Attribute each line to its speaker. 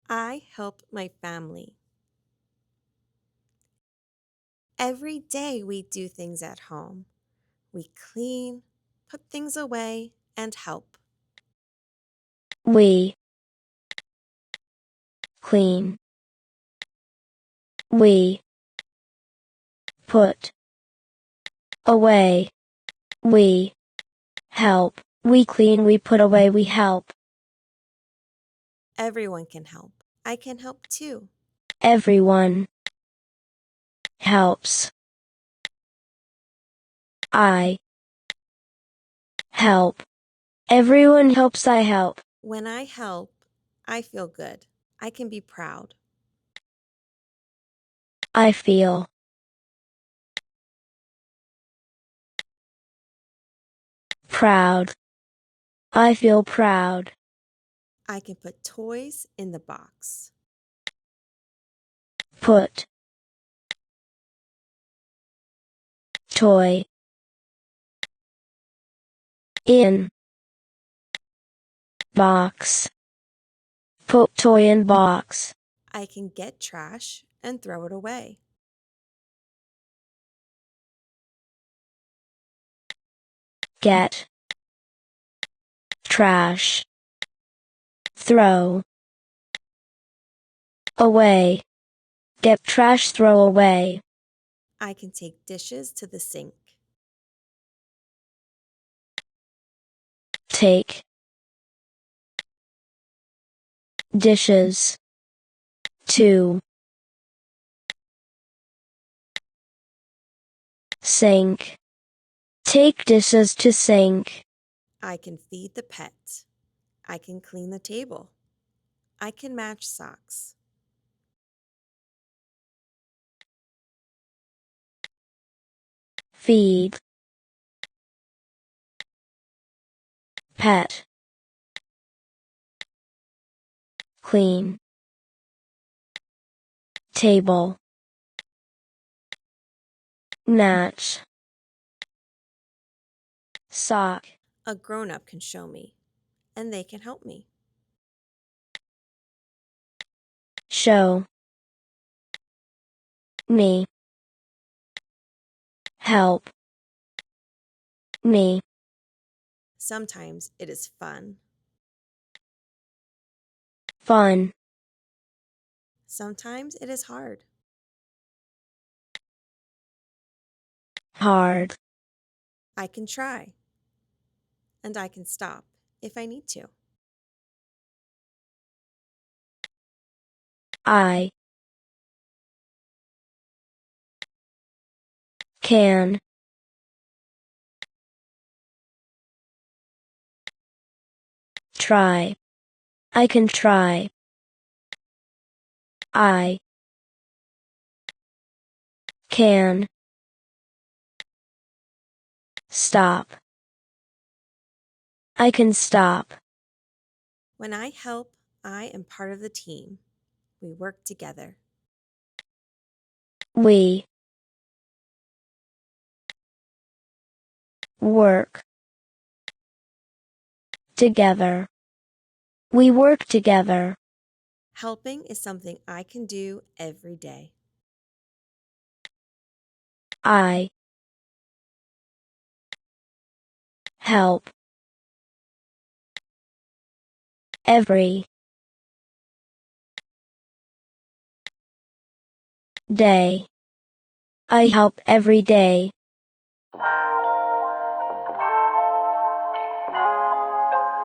Speaker 1: I help my family. Every day we do things at home. We clean, put things away, and help.
Speaker 2: We clean. We put away. We help. We clean, we put away, we help.
Speaker 1: Everyone can help. I can help too.
Speaker 2: Everyone helps. I help. Everyone helps, I help.
Speaker 1: When I help, I feel good. I can be proud.
Speaker 2: I feel proud. I feel proud.
Speaker 1: I can put toys in the box.
Speaker 2: Put toy in box. Put toy in box.
Speaker 1: I can get trash and throw it away.
Speaker 2: Get trash. Throw away. Get trash, throw away.
Speaker 1: I can take dishes to the sink.
Speaker 2: Take dishes to sink. Take dishes to sink.
Speaker 1: I can feed the pet. I can clean the table. I can match socks.
Speaker 2: Feed pet. Clean table. Match sock.
Speaker 1: A grown-up can show me, and they can help me.
Speaker 2: Show me. Help me.
Speaker 1: Sometimes it is fun.
Speaker 2: Fun.
Speaker 1: Sometimes it is hard.
Speaker 2: Hard.
Speaker 1: I can try, and I can stop if I need to.
Speaker 2: I can try. I can try. I can stop. I can stop.
Speaker 1: When I help, I am part of the team. We work together.
Speaker 2: We work together. We work together.
Speaker 1: Helping is something I can do every day.
Speaker 2: I help every day. I help every day.